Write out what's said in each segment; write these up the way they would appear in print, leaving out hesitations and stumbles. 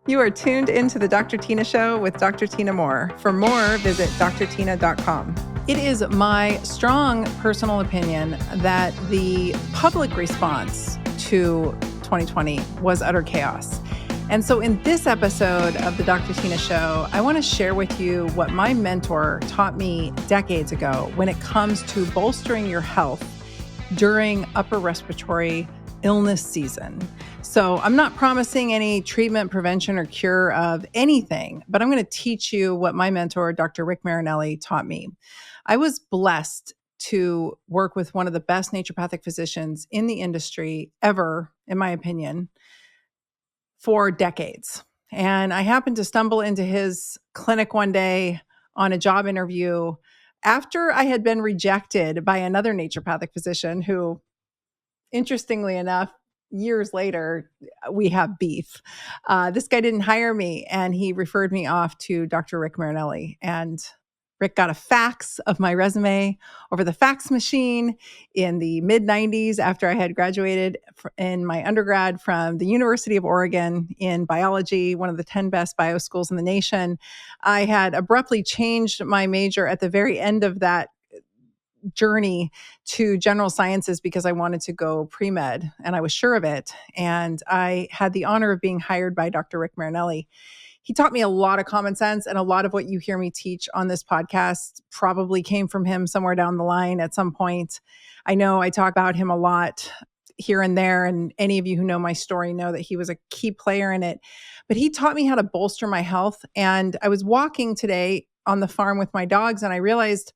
You are tuned into the Dr. Tyna Show with Dr. Tyna Moore. For more, visit drtyna.com. It is my strong personal opinion that the public response to 2020 was utter chaos. And so in this episode of the Dr. Tyna Show, I want to share with you what my mentor taught me decades ago when it comes to bolstering your health during upper respiratory illness season. So I'm not promising any treatment, prevention, or cure of anything, but I'm going to teach you what my mentor, Dr. Rick Marinelli, taught me. I was blessed to work with one of the best naturopathic physicians in the industry ever, in my opinion, for decades. And I happened to stumble into his clinic one day on a job interview after I had been rejected by another naturopathic physician who, interestingly enough, years later, we have beef. This guy didn't hire me, and he referred me off to Dr. Rick Marinelli. And Rick got a fax of my resume over the fax machine in the mid-90s after I had graduated in my undergrad from the University of Oregon in biology, one of the 10 best bio schools in the nation. I had abruptly changed my major at the very end of that journey to general sciences because I wanted to go pre-med, and I was sure of it. And I had the honor of being hired by Dr. Rick Marinelli. He taught me a lot of common sense, and a lot of what you hear me teach on this podcast probably came from him somewhere down the line at some point. I know I talk about him a lot here and there, and any of you who know my story know that he was a key player in it. But he taught me how to bolster my health. And I was walking today on the farm with my dogs, and I realized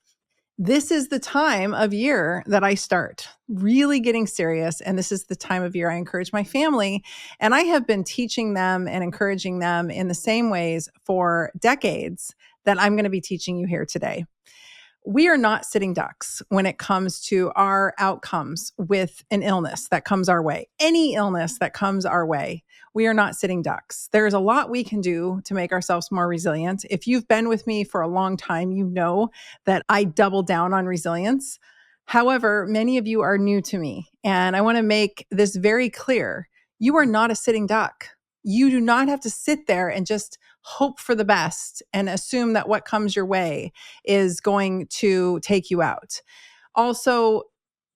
this is the time of year that I start really getting serious. And this is the time of year I encourage my family. And I have been teaching them and encouraging them in the same ways for decades that I'm going to be teaching you here today. We are not sitting ducks when it comes to our outcomes with an illness that comes our way. Any illness that comes our way, we are not sitting ducks. There's a lot we can do to make ourselves more resilient. If you've been with me for a long time, you know that I double down on resilience. However, many of you are new to me, and I want to make this very clear. You are not a sitting duck. You do not have to sit there and just hope for the best and assume that what comes your way is going to take you out. Also,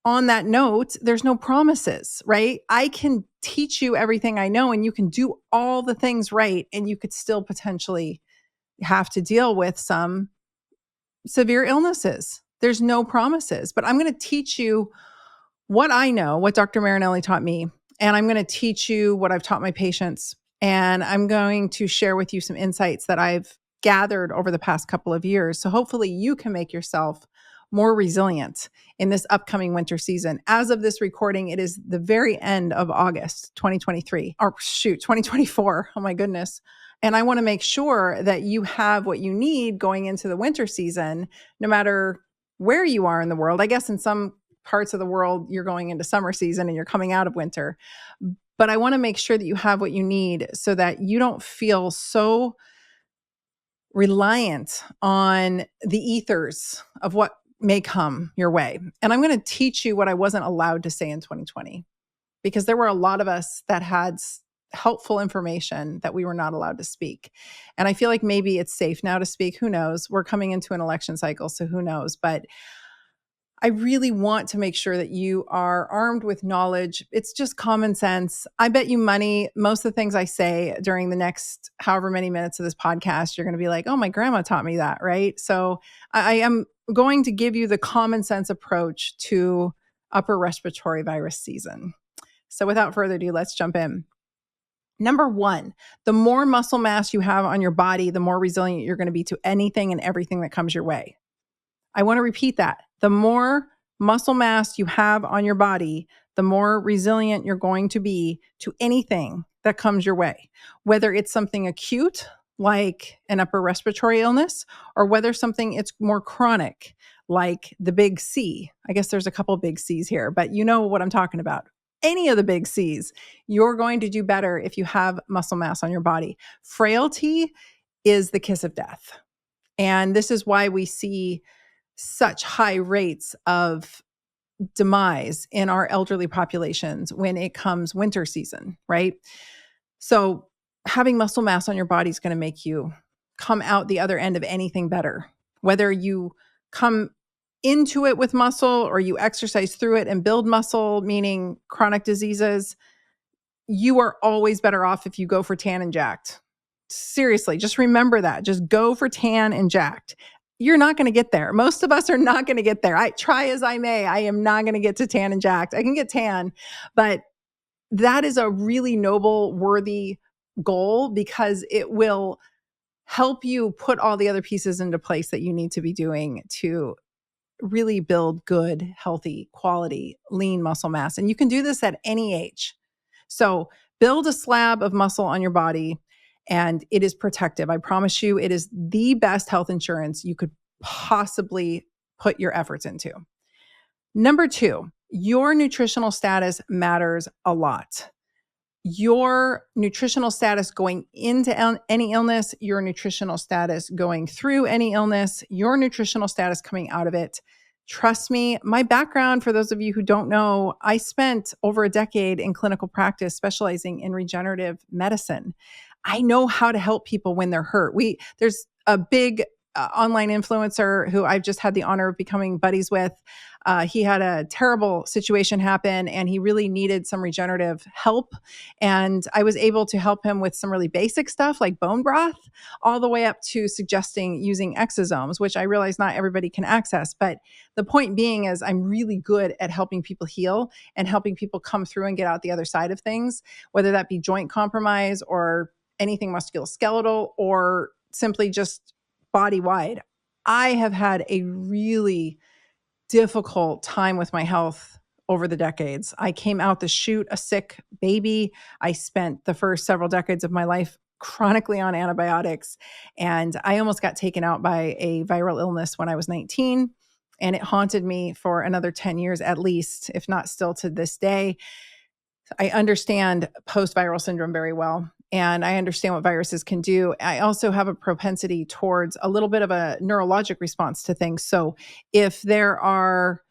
on that note, there's no promises, right? I can teach you everything I know, and you can do all the things right, and you could still potentially have to deal with some severe illnesses. There's no promises, but I'm going to teach you what I know, what Dr. Marinelli taught me, and I'm going to teach you what I've taught my patients. And I'm going to share with you some insights that I've gathered over the past couple of years. So hopefully you can make yourself more resilient in this upcoming winter season. As of this recording, it is the very end of August, 2023, or 2024. Oh my goodness. And I want to make sure that you have what you need going into the winter season, no matter where you are in the world. I guess in some parts of the world, you're going into summer season and you're coming out of winter. But I want to make sure that you have what you need so that you don't feel so reliant on the ethers of what may come your way. And I'm going to teach you what I wasn't allowed to say in 2020, because there were a lot of us that had helpful information that we were not allowed to speak. And I feel like maybe it's safe now to speak. Who knows? We're coming into an election cycle, so who knows? But I really want to make sure that you are armed with knowledge. It's just common sense. I bet you money, most of the things I say during the next however many minutes of this podcast, you're going to be like, oh, my grandma taught me that, right? So I am going to give you the common sense approach to upper respiratory virus season. So without further ado, let's jump in. Number one, the more muscle mass you have on your body, the more resilient you're going to be to anything and everything that comes your way. I want to repeat that. The more muscle mass you have on your body, the more resilient you're going to be to anything that comes your way, whether it's something acute like an upper respiratory illness, or whether something it's more chronic like the big C. I guess there's a couple big C's here, but you know what I'm talking about. Any of the big C's, you're going to do better if you have muscle mass on your body. Frailty is the kiss of death. And this is why we see such high rates of demise in our elderly populations when it comes winter season, right? So having muscle mass on your body is going to make you come out the other end of anything better. Whether you come into it with muscle or you exercise through it and build muscle, meaning chronic diseases, you are always better off if you go for tan and jacked. Seriously, just remember that. Just go for tan and jacked. You're not going to get there. Most of us are not going to get there. I try as I may. I am not going to get to tan and jacked. I can get tan, but that is a really noble, worthy goal because it will help you put all the other pieces into place that you need to be doing to really build good, healthy, quality, lean muscle mass. And you can do this at any age. So build a slab of muscle on your body and it is protective. I promise you, it is the best health insurance you could possibly put your efforts into. Number 2, your nutritional status matters a lot. Your nutritional status going into any illness, your nutritional status going through any illness, your nutritional status coming out of it. Trust me, my background, for those of you who don't know, I spent over a decade in clinical practice specializing in regenerative medicine. I know how to help people when they're hurt. There's a big online influencer who I've just had the honor of becoming buddies with. He had a terrible situation happen and he really needed some regenerative help. And I was able to help him with some really basic stuff like bone broth, all the way up to suggesting using exosomes, which I realize not everybody can access. But the point being is I'm really good at helping people heal and helping people come through and get out the other side of things, whether that be joint compromise or anything musculoskeletal or simply just body wide. I have had a really difficult time with my health over the decades. I came out the chute a sick baby. I spent the first several decades of my life chronically on antibiotics, and I almost got taken out by a viral illness when I was 19, and it haunted me for another 10 years at least, if not still to this day. I understand post-viral syndrome very well, and I understand what viruses can do. I also have a propensity towards a little bit of a neurologic response to things. So if there are,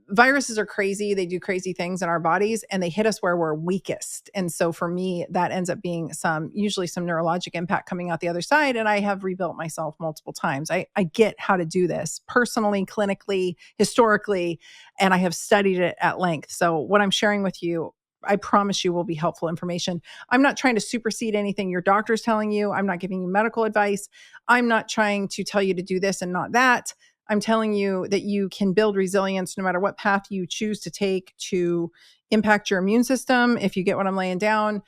viruses are crazy. They do crazy things in our bodies and they hit us where we're weakest. And so for me, that ends up being usually some neurologic impact coming out the other side. And I have rebuilt myself multiple times. I get how to do this personally, clinically, historically, and I have studied it at length. So what I'm sharing with you, I promise you will be helpful information. I'm not trying to supersede anything your doctor's telling you. I'm not giving you medical advice. I'm not trying to tell you to do this and not that. I'm telling you that you can build resilience no matter what path you choose to take to impact your immune system. If you get what I'm laying down,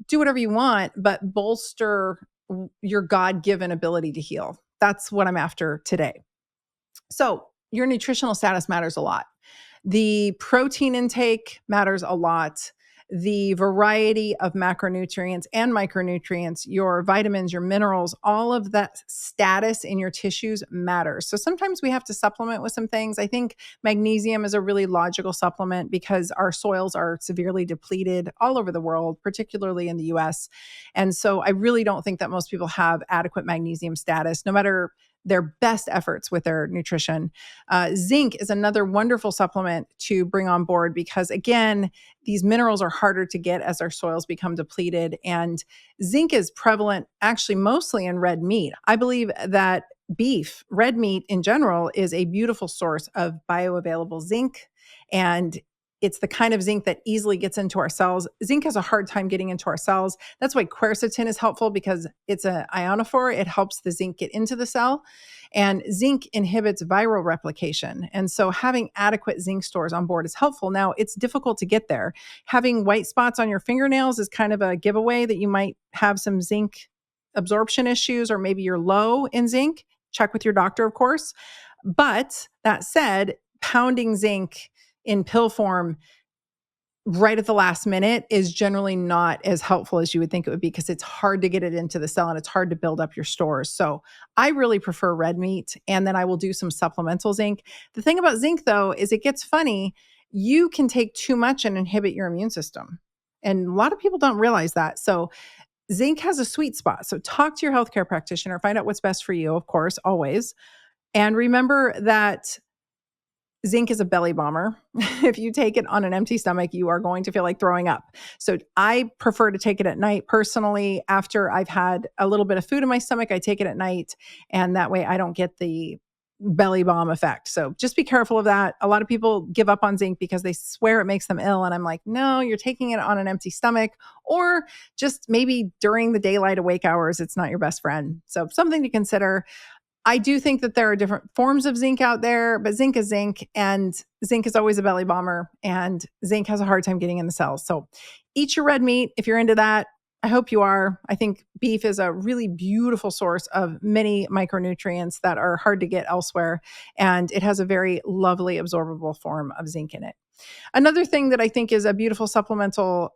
do whatever you want, but bolster your God-given ability to heal. That's what I'm after today. So your nutritional status matters a lot. The protein intake matters a lot. The variety of macronutrients and micronutrients, your vitamins, your minerals, all of that status in your tissues matters. So sometimes we have to supplement with some things. I think magnesium is a really logical supplement because our soils are severely depleted all over the world, particularly in the US. And so I really don't think that most people have adequate magnesium status, no matter their best efforts with their nutrition. Zinc is another wonderful supplement to bring on board because, again, these minerals are harder to get as our soils become depleted. And zinc is prevalent actually mostly in red meat. I believe that beef, red meat in general, is a beautiful source of bioavailable zinc. And it's the kind of zinc that easily gets into our cells. Zinc has a hard time getting into our cells. That's why quercetin is helpful because it's an ionophore. It helps the zinc get into the cell. And zinc inhibits viral replication. And so having adequate zinc stores on board is helpful. Now, it's difficult to get there. Having white spots on your fingernails is kind of a giveaway that you might have some zinc absorption issues, or maybe you're low in zinc. Check with your doctor, of course. But that said, pounding zinc in pill form right at the last minute is generally not as helpful as you would think it would be because it's hard to get it into the cell and it's hard to build up your stores. So I really prefer red meat, and then I will do some supplemental zinc. The thing about zinc, though, is it gets funny. You can take too much and inhibit your immune system. And a lot of people don't realize that. So zinc has a sweet spot. So talk to your healthcare practitioner, find out what's best for you, of course, always. And remember that zinc is a belly bomber. If you take it on an empty stomach, you are going to feel like throwing up. So I prefer to take it at night. Personally, after I've had a little bit of food in my stomach, I take it at night, and that way I don't get the belly bomb effect. So just be careful of that. A lot of people give up on zinc because they swear it makes them ill. And I'm like, no, you're taking it on an empty stomach, or just maybe during the daylight awake hours, it's not your best friend. So something to consider. I do think that there are different forms of zinc out there, but zinc is zinc, and zinc is always a belly bomber, and zinc has a hard time getting in the cells. So eat your red meat if you're into that. I hope you are. I think beef is a really beautiful source of many micronutrients that are hard to get elsewhere, and it has a very lovely absorbable form of zinc in it. Another thing that I think is a beautiful supplemental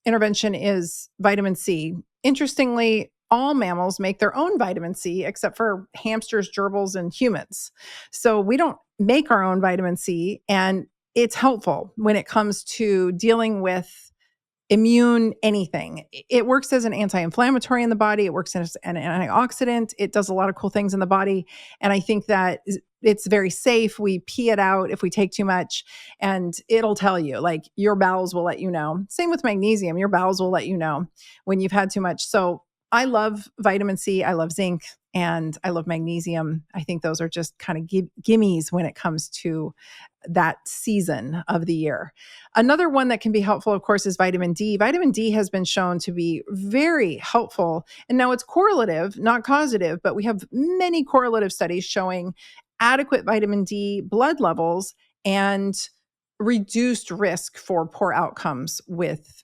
intervention is vitamin C. Interestingly, all mammals make their own vitamin C except for hamsters, gerbils, and humans. So we don't make our own vitamin C, and it's helpful when it comes to dealing with immune anything. It works as an anti-inflammatory in the body. It works as an antioxidant. It does a lot of cool things in the body. And I think that it's very safe. We pee it out if we take too much, and it'll tell you, like, your bowels will let you know. Same with magnesium. Your bowels will let you know when you've had too much. So I love vitamin C. I love zinc, and I love magnesium. I think those are just kind of gimmies when it comes to that season of the year. Another one that can be helpful, of course, is vitamin D. Vitamin D has been shown to be very helpful. And now it's correlative, not causative, but we have many correlative studies showing adequate vitamin D blood levels and reduced risk for poor outcomes with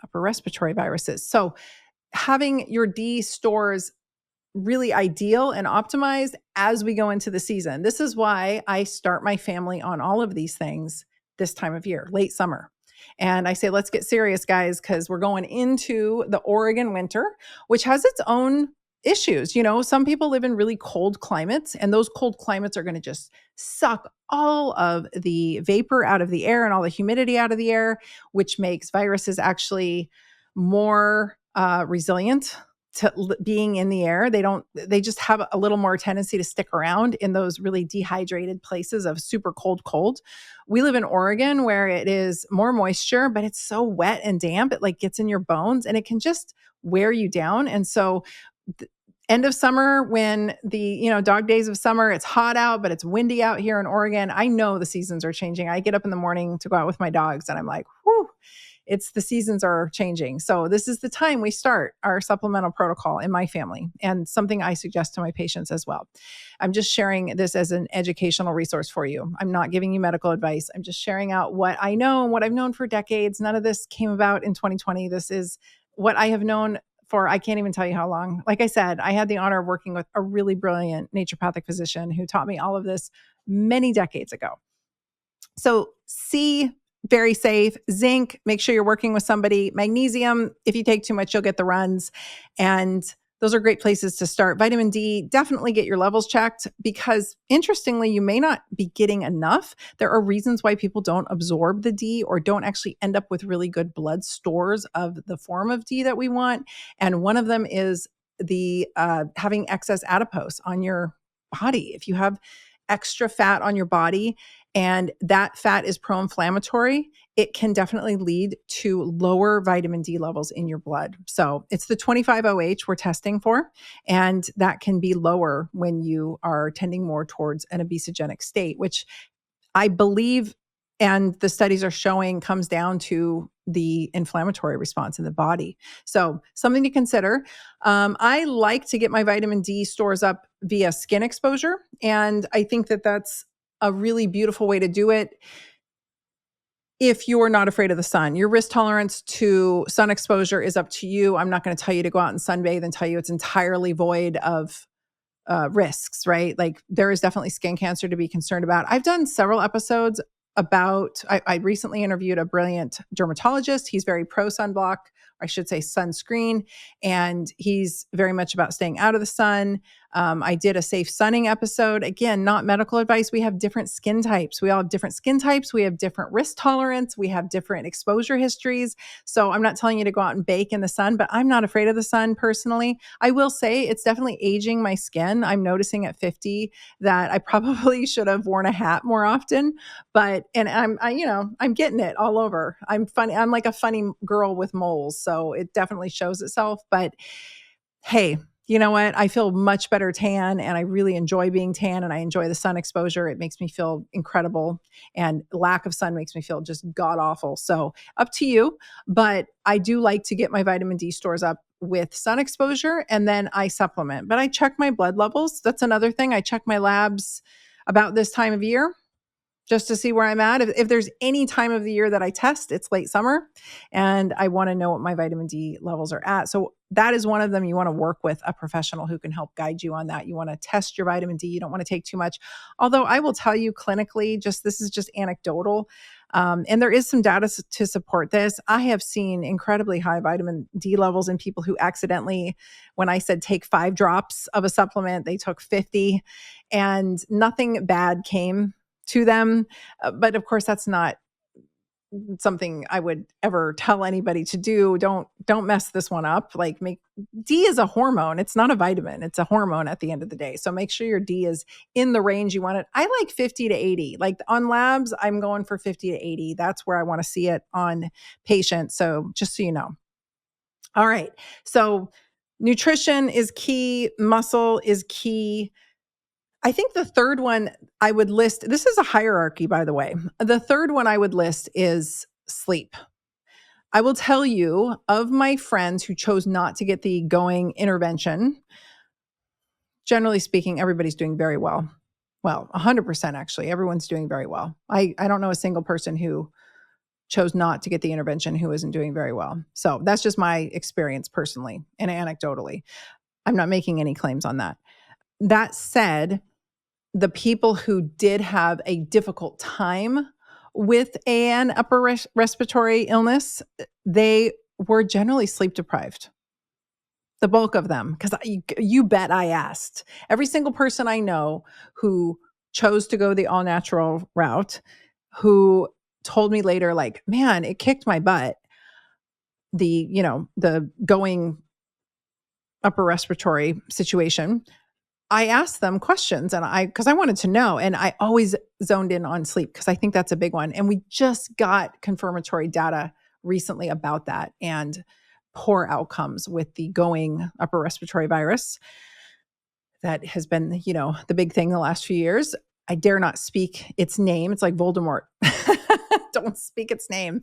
upper respiratory viruses. So having your D stores really ideal and optimized as we go into the season. This is why I start my family on all of these things this time of year, late summer. And I say, let's get serious, guys, because we're going into the Oregon winter, which has its own issues. You know, some people live in really cold climates, and those cold climates are going to just suck all of the vapor out of the air and all the humidity out of the air, which makes viruses actually more resilient to being in the air. They just have a little more tendency to stick around in those really dehydrated places of super cold. We live in Oregon where it is more moisture, but it's so wet and damp. It like gets in your bones and it can just wear you down. And so end of summer, when the dog days of summer, it's hot out, but it's windy out here in Oregon. I know the seasons are changing. I get up in the morning to go out with my dogs and I'm like, whew, the seasons are changing. So this is the time we start our supplemental protocol in my family, and something I suggest to my patients as well. I'm just sharing this as an educational resource for you. I'm not giving you medical advice. I'm just sharing out what I know and what I've known for decades. None of this came about in 2020. This is what I have known for, I can't even tell you how long. Like I said, I had the honor of working with a really brilliant naturopathic physician who taught me all of this many decades ago. So C, very safe. Zinc, make sure you're working with somebody. Magnesium, if you take too much, you'll get the runs. And those are great places to start. Vitamin D, definitely get your levels checked, because interestingly, you may not be getting enough. There are reasons why people don't absorb the D or don't actually end up with really good blood stores of the form of D that we want. And one of them is the having excess adipose on your body. If you have extra fat on your body and that fat is pro-inflammatory, it can definitely lead to lower vitamin D levels in your blood. So it's the 25OH we're testing for, and that can be lower when you are tending more towards an obesogenic state, which I believe, and the studies are showing, comes down to the inflammatory response in the body. So something to consider. I like to get my vitamin D stores up via skin exposure, and I think that that's a really beautiful way to do it if you're not afraid of the sun. Your risk tolerance to sun exposure is up to you. I'm not going to tell you to go out and sunbathe and tell you it's entirely void of risks, right? Like, there is definitely skin cancer to be concerned about. I've done several episodes about, I recently interviewed a brilliant dermatologist. He's very pro sunblock I should say sunscreen. And he's very much about staying out of the sun. I did a safe sunning episode. Again, not medical advice. We have different skin types. We all have different skin types. We have different risk tolerance. We have different exposure histories. So I'm not telling you to go out and bake in the sun, but I'm not afraid of the sun personally. I will say it's definitely aging my skin. I'm noticing at 50 that I probably should have worn a hat more often, but, and I'm getting it all over. I'm funny. I'm like a funny girl with moles. So it definitely shows itself, but hey, you know what? I feel much better tan and I really enjoy being tan and I enjoy the sun exposure. It makes me feel incredible and lack of sun makes me feel just god awful. So up to you, but I do like to get my vitamin D stores up with sun exposure and then I supplement, but I check my blood levels. That's another thing. I check my labs about this time of year just to see where I'm at. If there's any time of the year that I test, it's late summer and I want to know what my vitamin D levels are at. So that is one of them. You want to work with a professional who can help guide you on that. You want to test your vitamin D. You don't want to take too much. Although I will tell you clinically, this is just anecdotal. And there is some data to support this. I have seen incredibly high vitamin D levels in people who accidentally, when I said take 5 drops of a supplement, they took 50 and nothing bad came to them. But of course, that's not something I would ever tell anybody to do. Don't mess this one up. D is a hormone. It's not a vitamin. It's a hormone at the end of the day. So make sure your D is in the range you want it. I like 50 to 80. Like on labs, I'm going for 50 to 80. That's where I want to see it on patients. So just so you know. All right. So nutrition is key. Muscle is key. I think the third one I would list, this is a hierarchy, by the way. The third one I would list is sleep. I will tell you of my friends who chose not to get the going intervention. Generally speaking, everybody's doing very well. Well, 100% actually. Everyone's doing very well. I don't know a single person who chose not to get the intervention who isn't doing very well. So that's just my experience personally and anecdotally. I'm not making any claims on that. That said, the people who did have a difficult time with an upper respiratory illness, they were generally sleep deprived. The bulk of them, because you bet I asked. Every single person I know who chose to go the all natural route, who told me later, like, man, it kicked my butt. The going upper respiratory situation. I asked them questions because I wanted to know, and I always zoned in on sleep because I think that's a big one. And we just got confirmatory data recently about that and poor outcomes with the going upper respiratory virus. That has been, the big thing the last few years. I dare not speak its name. It's like Voldemort. Don't speak its name.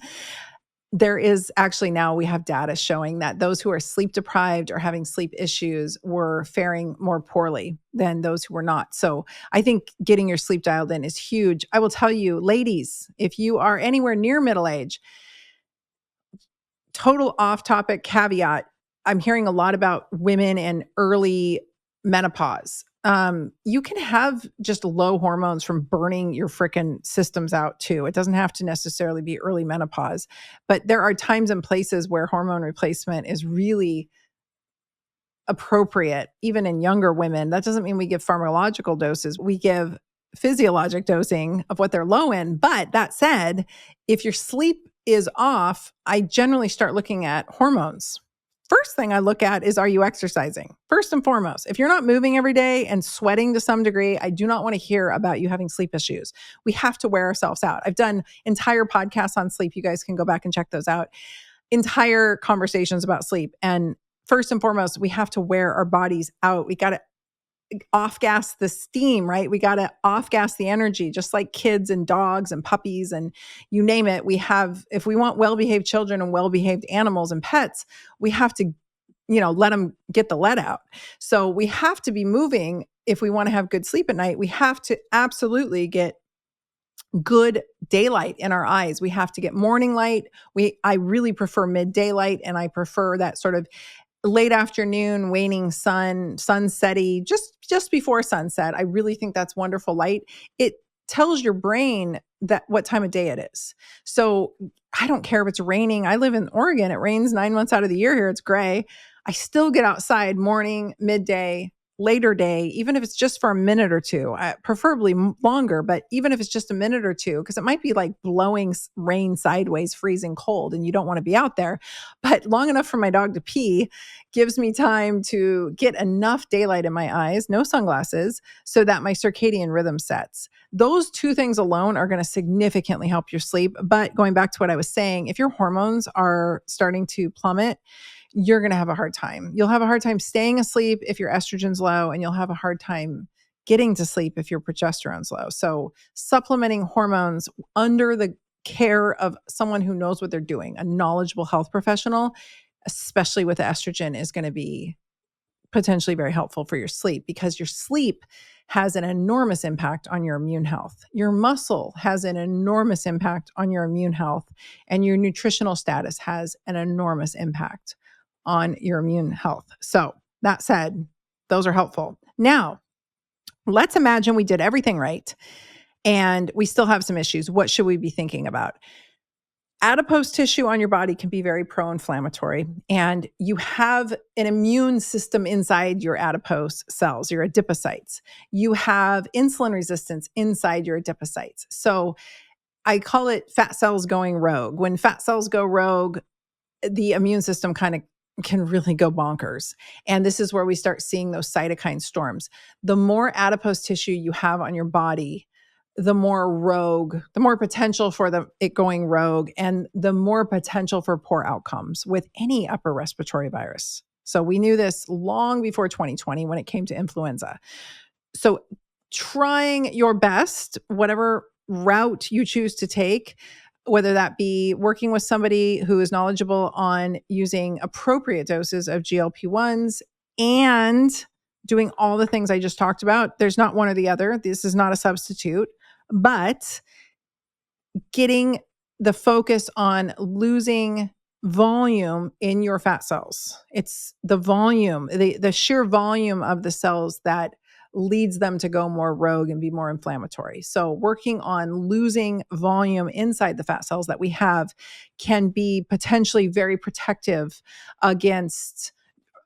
There is actually now we have data showing that those who are sleep deprived or having sleep issues were faring more poorly than those who were not. So I think getting your sleep dialed in is huge. I will tell you, ladies, if you are anywhere near middle age, total off topic caveat, I'm hearing a lot about women in early menopause. You can have just low hormones from burning your frickin' systems out too. It doesn't have to necessarily be early menopause, but there are times and places where hormone replacement is really appropriate, even in younger women. That doesn't mean we give pharmacological doses. We give physiologic dosing of what they're low in. But that said, if your sleep is off, I generally start looking at hormones. First thing I look at is, are you exercising? First and foremost, if you're not moving every day and sweating to some degree, I do not want to hear about you having sleep issues. We have to wear ourselves out. I've done entire podcasts on sleep. You guys can go back and check those out. Entire conversations about sleep. And first and foremost, we have to wear our bodies out. We got to off-gas the steam, right? We got to off-gas the energy, just like kids and dogs and puppies and you name it. If we want well-behaved children and well-behaved animals and pets, we have to, let them get the let out. So we have to be moving if we want to have good sleep at night. We have to absolutely get good daylight in our eyes. We have to get morning light. I really prefer midday light, and I prefer that sort of late afternoon, waning sun, sunsetty, just before sunset. I really think that's wonderful light. It tells your brain that what time of day it is. So I don't care if it's raining. I live in Oregon. It rains 9 months out of the year here. It's gray. I still get outside morning, midday, later day, even if it's just for a minute or two, preferably longer, but even if it's just a minute or two, because it might be like blowing rain sideways, freezing cold, and you don't want to be out there. But long enough for my dog to pee gives me time to get enough daylight in my eyes, no sunglasses, so that my circadian rhythm sets. Those two things alone are going to significantly help your sleep. But going back to what I was saying, if your hormones are starting to plummet, you're going to have a hard time. You'll have a hard time staying asleep if your estrogen's low, and you'll have a hard time getting to sleep if your progesterone's low. So supplementing hormones under the care of someone who knows what they're doing, a knowledgeable health professional, especially with estrogen, is going to be potentially very helpful for your sleep, because your sleep has an enormous impact on your immune health. Your muscle has an enormous impact on your immune health, and your nutritional status has an enormous impact on your immune health. So that said, those are helpful. Now, let's imagine we did everything right and we still have some issues. What should we be thinking about? Adipose tissue on your body can be very pro-inflammatory, and you have an immune system inside your adipose cells, your adipocytes. You have insulin resistance inside your adipocytes. So I call it fat cells going rogue. When fat cells go rogue, the immune system kind of can really go bonkers. And this is where we start seeing those cytokine storms. The more adipose tissue you have on your body, the more rogue, the more potential for it going rogue, and the more potential for poor outcomes with any upper respiratory virus. So we knew this long before 2020 when it came to influenza. So trying your best, whatever route you choose to take, whether that be working with somebody who is knowledgeable on using appropriate doses of GLP-1s and doing all the things I just talked about. There's not one or the other. This is not a substitute, but getting the focus on losing volume in your fat cells. It's the volume, the sheer volume of the cells that leads them to go more rogue and be more inflammatory. So working on losing volume inside the fat cells that we have can be potentially very protective against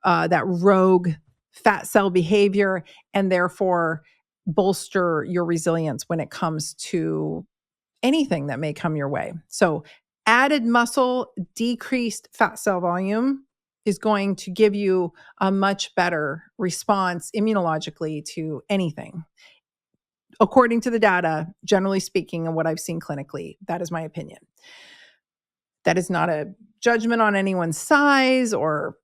that rogue fat cell behavior, and therefore bolster your resilience when it comes to anything that may come your way. So added muscle, decreased fat cell volume is going to give you a much better response immunologically to anything. According to the data, generally speaking, and what I've seen clinically, that is my opinion. That is not a judgment on anyone's size or,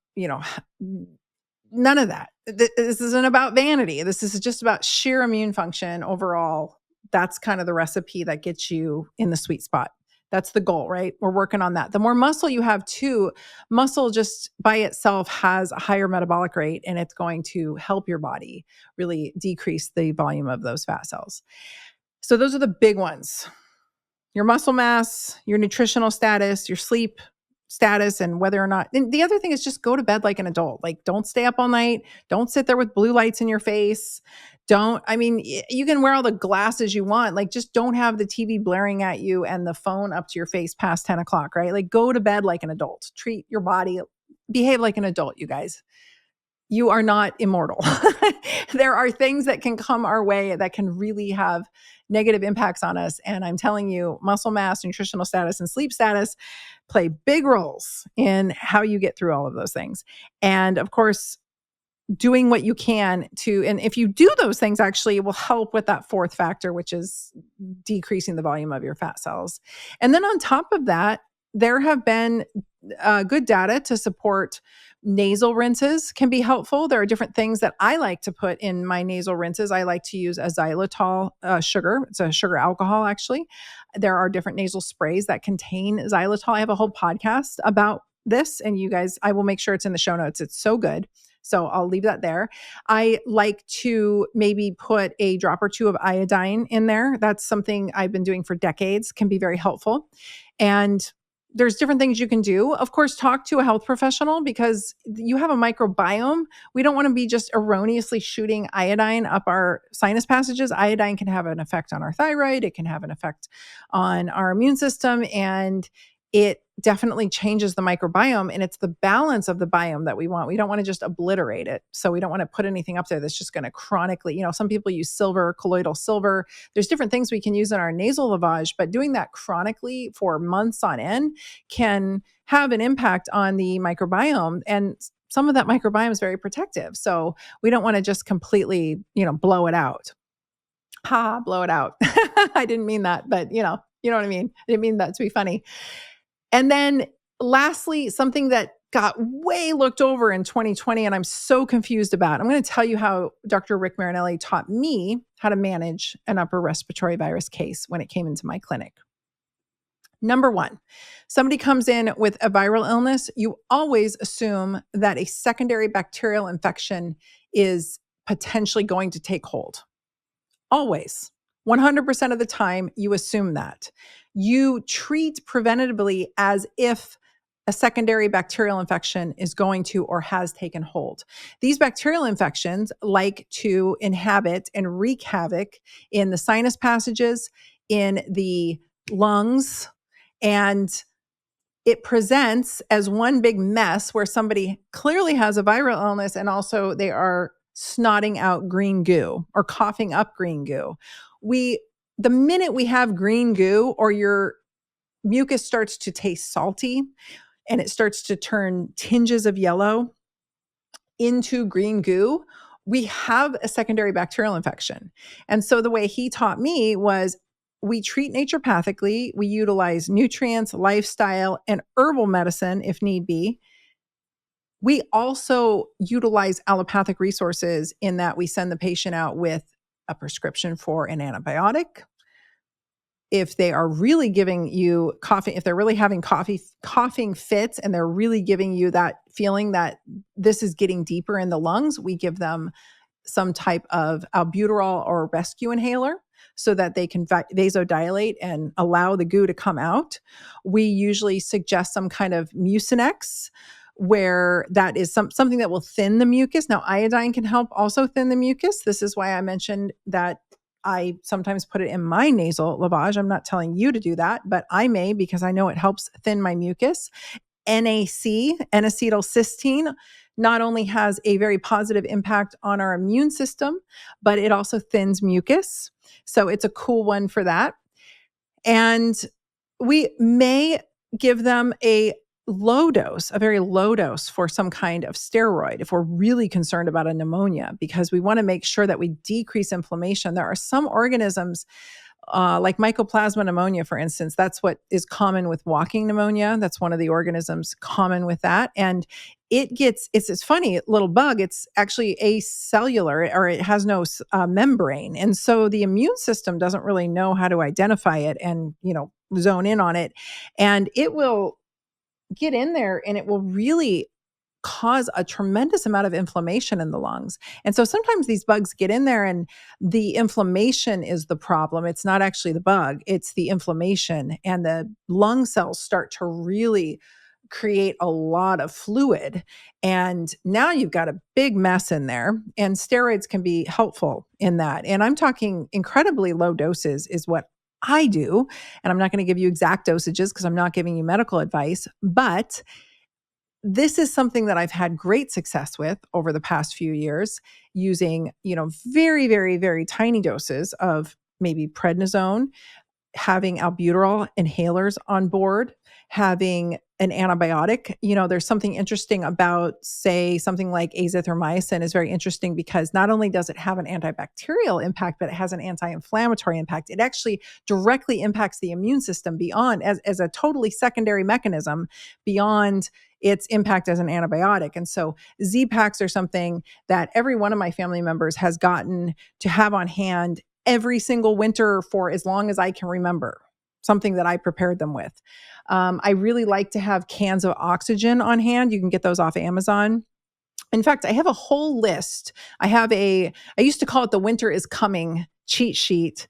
none of that. This isn't about vanity. This is just about sheer immune function overall. That's kind of the recipe that gets you in the sweet spot. That's the goal, right? We're working on that. The more muscle you have too, muscle just by itself has a higher metabolic rate, and it's going to help your body really decrease the volume of those fat cells. So those are the big ones. Your muscle mass, your nutritional status, your sleep status, and whether or not, and the other thing is just go to bed like an adult. Like, don't stay up all night. Don't sit there with blue lights in your face. You can wear all the glasses you want. Like, just don't have the TV blaring at you and the phone up to your face past 10 o'clock, right? Like, go to bed like an adult. Treat your body, behave like an adult, you guys. You are not immortal. There are things that can come our way that can really have negative impacts on us. And I'm telling you, muscle mass, nutritional status, and sleep status play big roles in how you get through all of those things. And of course, doing what you can to, and if you do those things, actually, it will help with that fourth factor, which is decreasing the volume of your fat cells. And then on top of that, there have been good data to support nasal rinses can be helpful. There are different things that I like to put in my nasal rinses. I like to use a xylitol sugar. It's a sugar alcohol, actually. There are different nasal sprays that contain xylitol. I have a whole podcast about this, and you guys, I will make sure it's in the show notes. It's so good. So I'll leave that there. I like to maybe put a drop or two of iodine in there. That's something I've been doing for decades, can be very helpful. And there's different things you can do. Of course, talk to a health professional because you have a microbiome. We don't want to be just erroneously shooting iodine up our sinus passages. Iodine can have an effect on our thyroid. It can have an effect on our immune system, and it definitely changes the microbiome, and it's the balance of the biome that we want. We don't want to just obliterate it. So we don't want to put anything up there that's just going to chronically, some people use silver, colloidal silver. There's different things we can use in our nasal lavage, but doing that chronically for months on end can have an impact on the microbiome. And some of that microbiome is very protective. So we don't want to just completely, blow it out. Blow it out. I didn't mean that, but you know what I mean? I didn't mean that to be funny. And then lastly, something that got way looked over in 2020 and I'm so confused about. I'm going to tell you how Dr. Rick Marinelli taught me how to manage an upper respiratory virus case when it came into my clinic. Number one, somebody comes in with a viral illness, you always assume that a secondary bacterial infection is potentially going to take hold. Always. 100% of the time, you assume that. You treat preventatively as if a secondary bacterial infection is going to or has taken hold. These bacterial infections like to inhabit and wreak havoc in the sinus passages, in the lungs, and it presents as one big mess where somebody clearly has a viral illness and also they are snotting out green goo or coughing up green goo. The minute we have green goo or your mucus starts to taste salty and it starts to turn tinges of yellow into green goo, we have a secondary bacterial infection. And so the way he taught me was we treat naturopathically, we utilize nutrients, lifestyle, and herbal medicine if need be. We also utilize allopathic resources in that we send the patient out with a prescription for an antibiotic. If they are really giving you coughing, if they're really having coughing fits and they're really giving you that feeling that this is getting deeper in the lungs, we give them some type of albuterol or rescue inhaler so that they can vasodilate and allow the goo to come out. We usually suggest some kind of Mucinex, where that is something that will thin the mucus. Now, iodine can help also thin the mucus. This is why I mentioned that I sometimes put it in my nasal lavage. I'm not telling you to do that, but I may because I know it helps thin my mucus. NAC, N-acetylcysteine, not only has a very positive impact on our immune system, but it also thins mucus. So it's a cool one for that. And we may give them a very low dose for some kind of steroid if we're really concerned about a pneumonia, because we want to make sure that we decrease inflammation. There are some organisms like Mycoplasma pneumonia, for instance. That's what is common with walking pneumonia. That's one of the organisms common with that. And it's this funny little bug. It's actually acellular, or it has no membrane. And so the immune system doesn't really know how to identify it and, zone in on it. And it will get in there and it will really cause a tremendous amount of inflammation in the lungs. And so sometimes these bugs get in there and the inflammation is the problem. It's not actually the bug, it's the inflammation. And the lung cells start to really create a lot of fluid. And now you've got a big mess in there. And steroids can be helpful in that. And I'm talking incredibly low doses is what I do. And I'm not going to give you exact dosages because I'm not giving you medical advice, but this is something that I've had great success with over the past few years using, very, very, very tiny doses of maybe prednisone, having albuterol inhalers on board, having an antibiotic. There's something interesting about, say, something like azithromycin is very interesting because not only does it have an antibacterial impact, but it has an anti-inflammatory impact. It actually directly impacts the immune system beyond, as a totally secondary mechanism beyond its impact as an antibiotic. And so Z-Paks are something that every one of my family members has gotten to have on hand every single winter for as long as I can remember, something that I prepared them with. I really like to have cans of oxygen on hand. You can get those off Amazon. In fact, I have a whole list. I used to call it the winter is coming cheat sheet.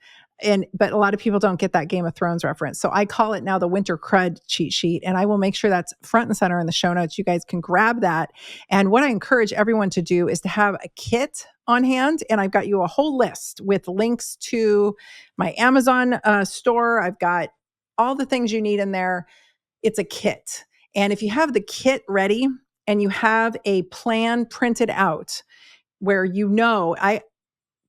But a lot of people don't get that Game of Thrones reference. So I call it now the winter crud cheat sheet. And I will make sure that's front and center in the show notes. You guys can grab that. And what I encourage everyone to do is to have a kit on hand. And I've got you a whole list with links to my Amazon store. I've got all the things you need in there. It's a kit. And if you have the kit ready and you have a plan printed out where I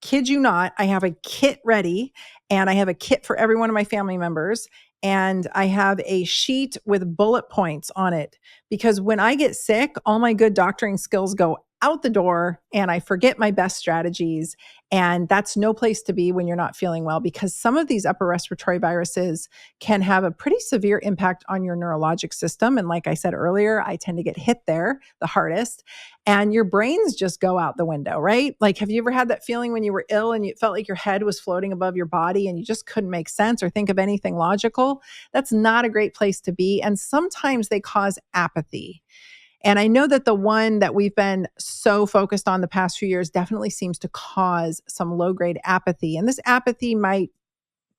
kid you not, I have a kit ready and I have a kit for every one of my family members. And I have a sheet with bullet points on it because when I get sick, all my good doctoring skills go out the door and I forget my best strategies. And that's no place to be when you're not feeling well, because some of these upper respiratory viruses can have a pretty severe impact on your neurologic system. And like I said earlier, I tend to get hit there the hardest. And your brains just go out the window, right? Like, have you ever had that feeling when you were ill and you felt like your head was floating above your body and you just couldn't make sense or think of anything logical? That's not a great place to be. And sometimes they cause apathy. And I know that the one that we've been so focused on the past few years definitely seems to cause some low-grade apathy. And this apathy might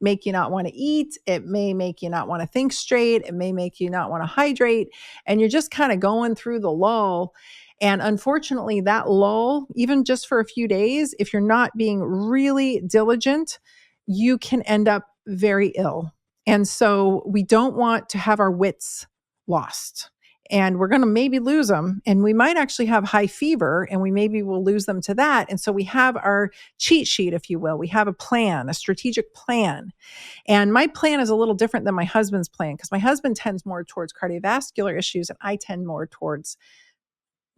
make you not want to eat. It may make you not want to think straight. It may make you not want to hydrate. And you're just kind of going through the lull. And unfortunately, that lull, even just for a few days, if you're not being really diligent, you can end up very ill. And so we don't want to have our wits lost. And we're going to maybe lose them. And we might actually have high fever and we maybe will lose them to that. And so we have our cheat sheet, if you will. We have a plan, a strategic plan. And my plan is a little different than my husband's plan because my husband tends more towards cardiovascular issues and I tend more towards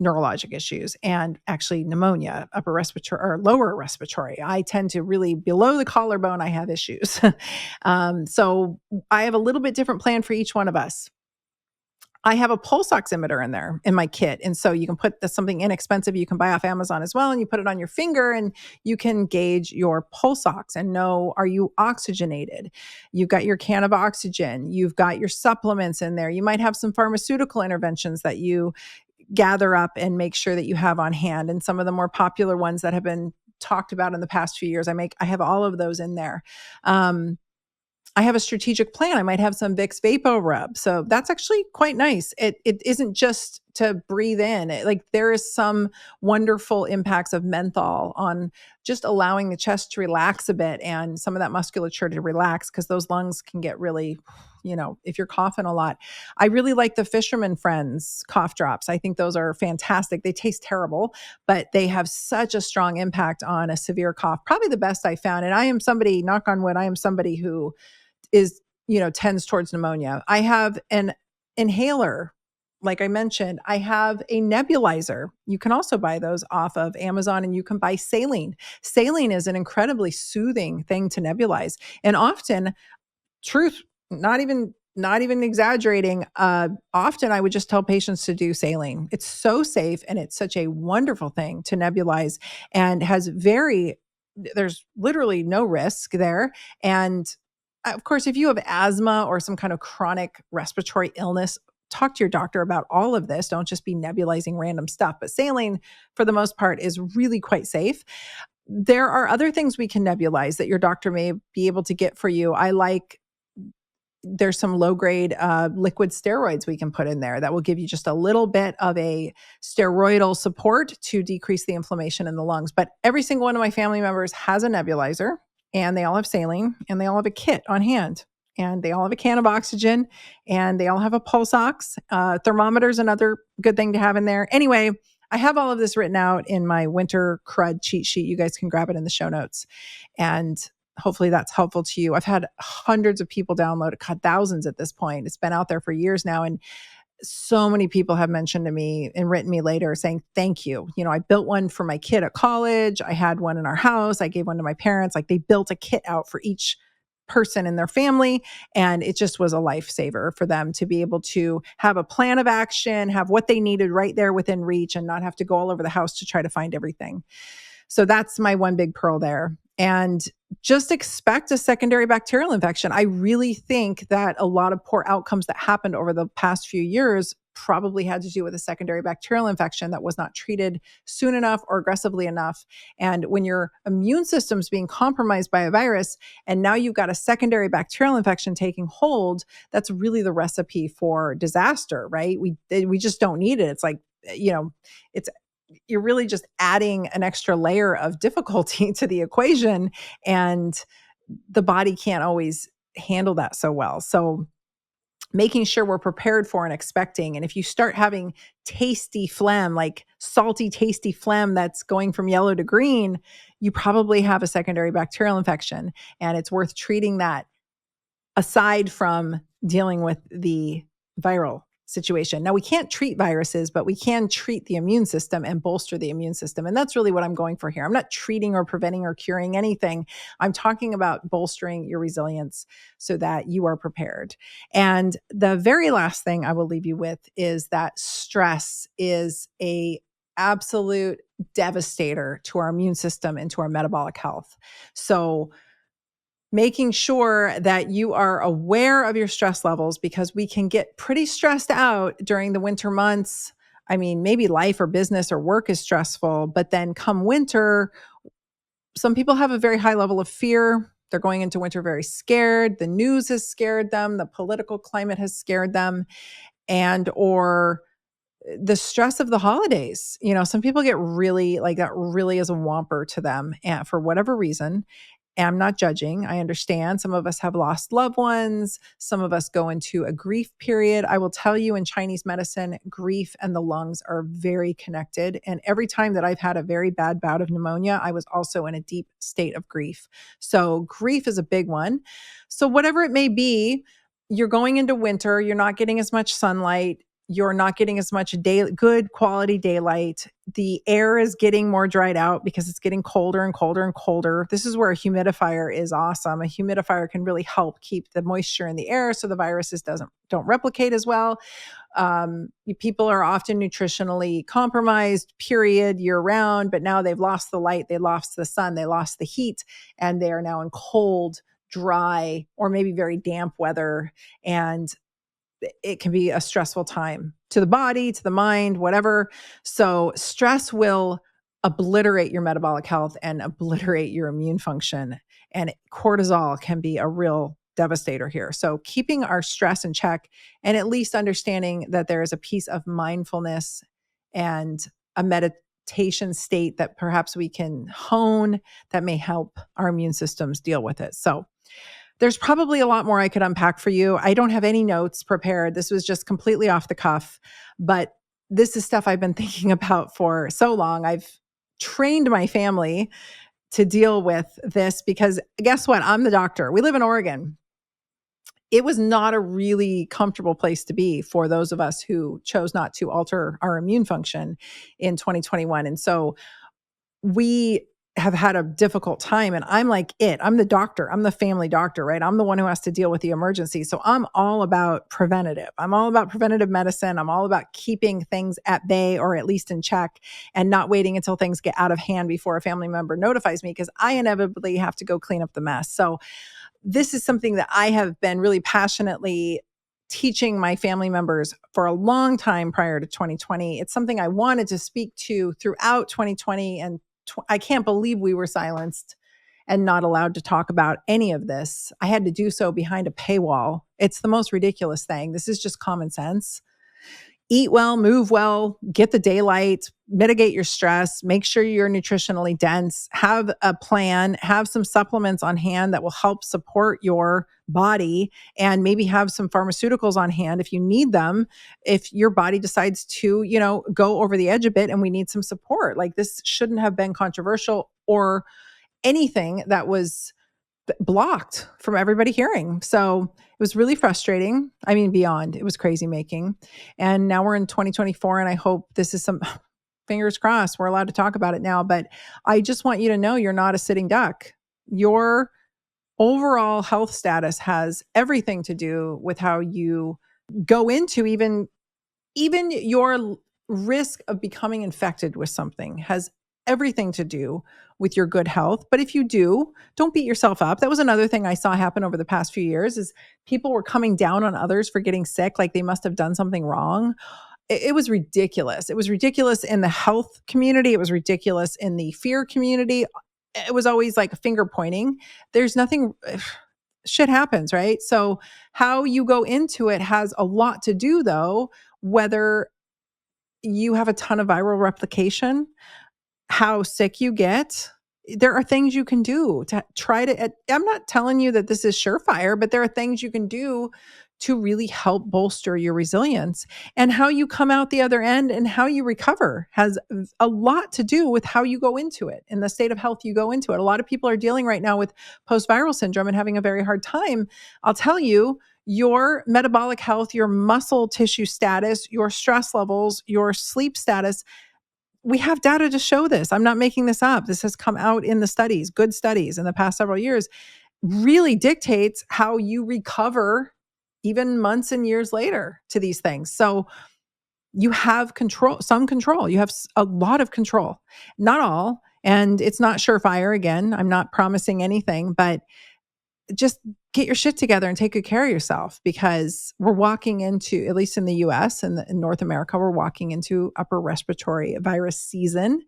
neurologic issues and actually pneumonia, upper respiratory or lower respiratory. I tend to really below the collarbone, I have issues. So I have a little bit different plan for each one of us. I have a pulse oximeter in there in my kit. And so you can put something inexpensive you can buy off Amazon as well. And you put it on your finger and you can gauge your pulse ox and know, are you oxygenated? You've got your can of oxygen. You've got your supplements in there. You might have some pharmaceutical interventions that you gather up and make sure that you have on hand. And some of the more popular ones that have been talked about in the past few years, I have all of those in there. I have a strategic plan. I might have some Vicks Vapo Rub. So that's actually quite nice. It isn't just to breathe in. There is some wonderful impacts of menthol on just allowing the chest to relax a bit and some of that musculature to relax because those lungs can get really, if you're coughing a lot. I really like the Fisherman Friends cough drops. I think those are fantastic. They taste terrible, but they have such a strong impact on a severe cough. Probably the best I found. And I am somebody, knock on wood, I am somebody who tends towards pneumonia. I have an inhaler. Like I mentioned, I have a nebulizer. You can also buy those off of Amazon and you can buy saline. Saline is an incredibly soothing thing to nebulize. And often, not even exaggerating, often I would just tell patients to do saline. It's so safe and it's such a wonderful thing to nebulize and there's literally no risk there. And of course, if you have asthma or some kind of chronic respiratory illness, talk to your doctor about all of this. Don't just be nebulizing random stuff. But saline, for the most part, is really quite safe. There are other things we can nebulize that your doctor may be able to get for you. There's some low-grade liquid steroids we can put in there that will give you just a little bit of a steroidal support to decrease the inflammation in the lungs. But every single one of my family members has a nebulizer. And they all have saline, and they all have a kit on hand, and they all have a can of oxygen, and they all have a pulse ox. Thermometer is another good thing to have in there. Anyway, I have all of this written out in my winter crud cheat sheet. You guys can grab it in the show notes. And hopefully that's helpful to you. I've had hundreds of people download it, thousands at this point. It's been out there for years now. And so many people have mentioned to me and written me later saying, thank you. I built one for my kid at college. I had one in our house. I gave one to my parents. They built a kit out for each person in their family. And it just was a lifesaver for them to be able to have a plan of action, have what they needed right there within reach and not have to go all over the house to try to find everything. So that's my one big pearl there. And just expect a secondary bacterial infection. I really think that a lot of poor outcomes that happened over the past few years probably had to do with a secondary bacterial infection that was not treated soon enough or aggressively enough. And when your immune system's being compromised by a virus, and now you've got a secondary bacterial infection taking hold, that's really the recipe for disaster, right? We just don't need it. It's like, it's you're really just adding an extra layer of difficulty to the equation, and the body can't always handle that so well. So making sure we're prepared for and expecting. And if you start having tasty phlegm, like salty, tasty phlegm that's going from yellow to green, you probably have a secondary bacterial infection. And it's worth treating that aside from dealing with the viral situation. Now, we can't treat viruses, but we can treat the immune system and bolster the immune system. And that's really what I'm going for here. I'm not treating or preventing or curing anything. I'm talking about bolstering your resilience so that you are prepared. And the very last thing I will leave you with is that stress is a absolute devastator to our immune system and to our metabolic health. So making sure that you are aware of your stress levels, because we can get pretty stressed out during the winter months. I mean, maybe life or business or work is stressful, but then come winter, some people have a very high level of fear. They're going into winter very scared. The news has scared them. The political climate has scared them. And or the stress of the holidays. Some people get really like that really is a whomper to them, and for whatever reason. And I'm not judging. I understand. Some of us have lost loved ones. Some of us go into a grief period. I will tell you, in Chinese medicine, grief and the lungs are very connected. And every time that I've had a very bad bout of pneumonia, I was also in a deep state of grief. So grief is a big one. So whatever it may be, you're going into winter, you're not getting as much sunlight. You're not getting as much good quality daylight. The air is getting more dried out because it's getting colder and colder and colder. This is where a humidifier is awesome. A humidifier can really help keep the moisture in the air so the viruses don't replicate as well. People are often nutritionally compromised, period, year round, but now they've lost the light, they lost the sun, they lost the heat, and they are now in cold, dry, or maybe very damp weather. And it can be a stressful time to the body, to the mind, whatever. So stress will obliterate your metabolic health and obliterate your immune function. And cortisol can be a real devastator here. So keeping our stress in check, and at least understanding that there is a piece of mindfulness and a meditation state that perhaps we can hone that may help our immune systems deal with it. So there's probably a lot more I could unpack for you. I don't have any notes prepared. This was just completely off the cuff, but this is stuff I've been thinking about for so long. I've trained my family to deal with this because guess what? I'm the doctor. We live in Oregon. It was not a really comfortable place to be for those of us who chose not to alter our immune function in 2021. And so we have had a difficult time, and I'm I'm the doctor. I'm the family doctor, right? I'm the one who has to deal with the emergency. So I'm all about preventative. I'm all about preventative medicine. I'm all about keeping things at bay or at least in check and not waiting until things get out of hand before a family member notifies me, because I inevitably have to go clean up the mess. So this is something that I have been really passionately teaching my family members for a long time prior to 2020. It's something I wanted to speak to throughout 2020, and I can't believe we were silenced and not allowed to talk about any of this. I had to do so behind a paywall. It's the most ridiculous thing. This is just common sense. Eat well, move well, get the daylight, mitigate your stress, make sure you're nutritionally dense, have a plan, have some supplements on hand that will help support your body, and maybe have some pharmaceuticals on hand if you need them, if your body decides to, go over the edge a bit and we need some support. Like, this shouldn't have been controversial or anything that was blocked from everybody hearing. So it was really frustrating. I mean, beyond, it was crazy making. And now we're in 2024, and I hope this is some fingers crossed we're allowed to talk about it now. But I just want you to know you're not a sitting duck. Your overall health status has everything to do with how you go into even your risk of becoming infected with something has everything to do with your good health. But if you do, don't beat yourself up. That was another thing I saw happen over the past few years is people were coming down on others for getting sick, like they must have done something wrong. It was ridiculous. It was ridiculous in the health community. It was ridiculous in the fear community. It was always like finger pointing. There's nothing, shit happens, right? So how you go into it has a lot to do though, whether you have a ton of viral replication, how sick you get. There are things you can do to try to, I'm not telling you that this is surefire, but there are things you can do to really help bolster your resilience. And how you come out the other end and how you recover has a lot to do with how you go into it and the state of health you go into it. A lot of people are dealing right now with post-viral syndrome and having a very hard time. I'll tell you, your metabolic health, your muscle tissue status, your stress levels, your sleep status, we have data to show this. I'm not making this up. This has come out in the studies, good studies in the past several years, really dictates how you recover even months and years later to these things. So you have control, some control. You have a lot of control, not all. And it's not surefire. Again, I'm not promising anything, but just get your shit together and take good care of yourself, because we're walking into, at least in the US and in North America, we're walking into upper respiratory virus season.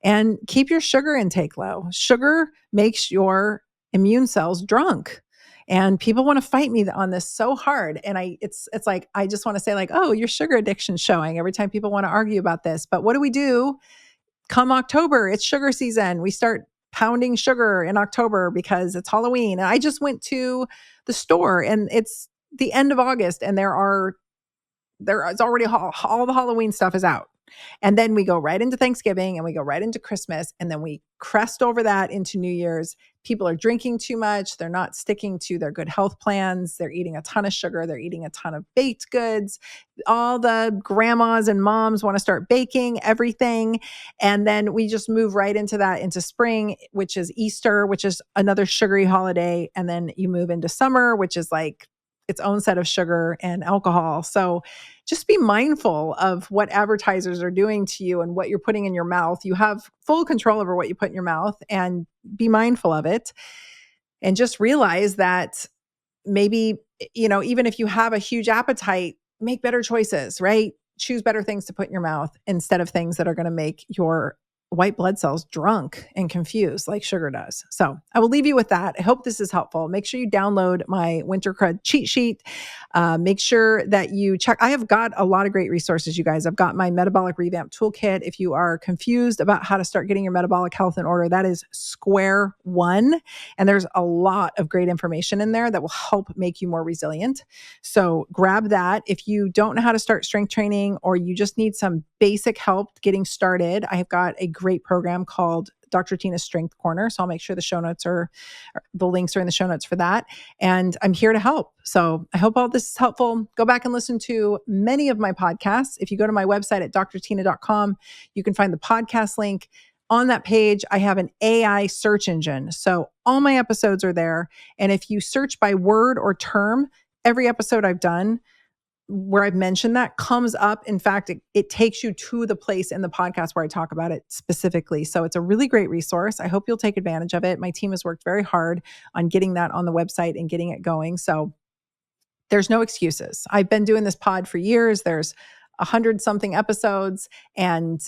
And keep your sugar intake low. Sugar makes your immune cells drunk. And people want to fight me on this so hard. And it's like, I just want to say like, oh, your sugar addiction's showing every time people want to argue about this. But what do? Come October, it's sugar season. We start pounding sugar in October because it's Halloween. And I just went to the store and it's the end of August and there is already all the Halloween stuff is out. And then we go right into Thanksgiving and we go right into Christmas. And then we crest over that into New Year's. People are drinking too much. They're not sticking to their good health plans. They're eating a ton of sugar. They're eating a ton of baked goods. All the grandmas and moms want to start baking everything. And then we just move right into that, into spring, which is Easter, which is another sugary holiday. And then you move into summer, which is like its own set of sugar and alcohol. So just be mindful of what advertisers are doing to you and what you're putting in your mouth. You have full control over what you put in your mouth, and be mindful of it. And just realize that maybe, even if you have a huge appetite, make better choices, right? Choose better things to put in your mouth instead of things that are going to make your white blood cells drunk and confused like sugar does. So I will leave you with that. I hope this is helpful. Make sure you download my Winter Crud cheat sheet. Make sure that you check. I have got a lot of great resources, you guys. I've got my metabolic revamp toolkit. If you are confused about how to start getting your metabolic health in order, that is square one. And there's a lot of great information in there that will help make you more resilient. So grab that. If you don't know how to start strength training, or you just need some basic help getting started, I have got a great program called Dr. Tyna's Strength Corner. So I'll make sure the links are in the show notes for that. And I'm here to help. So I hope all this is helpful. Go back and listen to many of my podcasts. If you go to my website at drtyna.com, you can find the podcast link. On that page, I have an AI search engine. So all my episodes are there. And if you search by word or term, every episode I've done where I've mentioned that comes up. In fact, it takes you to the place in the podcast where I talk about it specifically. So it's a really great resource. I hope you'll take advantage of it. My team has worked very hard on getting that on the website and getting it going. So there's no excuses. I've been doing this pod for years. There's 100-something episodes, and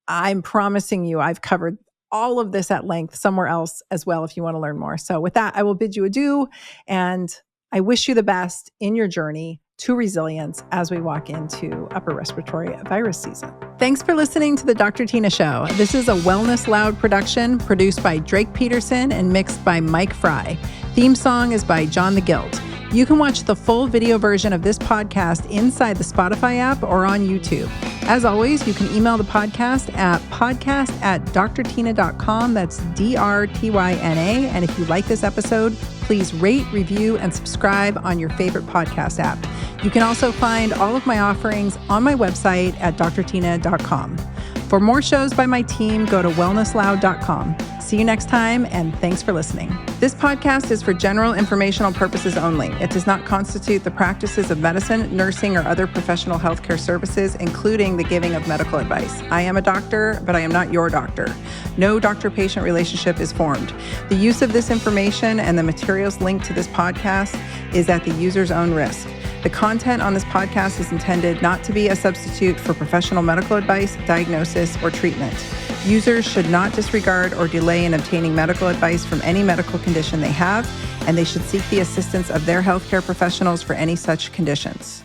I'm promising you I've covered all of this at length somewhere else as well if you want to learn more. So with that, I will bid you adieu, and I wish you the best in your journey to resilience as we walk into upper respiratory virus season. Thanks for listening to the Dr. Tyna Show. This is a Wellness Loud production produced by Drake Peterson and mixed by Mike Fry. Theme song is by John the Guild. You can watch the full video version of this podcast inside the Spotify app or on YouTube. As always, you can email the podcast at podcast@drtyna.com. That's DRTYNA. And if you like this episode, please rate, review, and subscribe on your favorite podcast app. You can also find all of my offerings on my website at drtyna.com. For more shows by my team, go to wellnessloud.com. See you next time, and thanks for listening. This podcast is for general informational purposes only. It does not constitute the practices of medicine, nursing, or other professional healthcare services, including the giving of medical advice. I am a doctor, but I am not your doctor. No doctor-patient relationship is formed. The use of this information and the materials linked to this podcast is at the user's own risk. The content on this podcast is intended not to be a substitute for professional medical advice, diagnosis, or treatment. Users should not disregard or delay in obtaining medical advice from any medical condition they have, and they should seek the assistance of their healthcare professionals for any such conditions.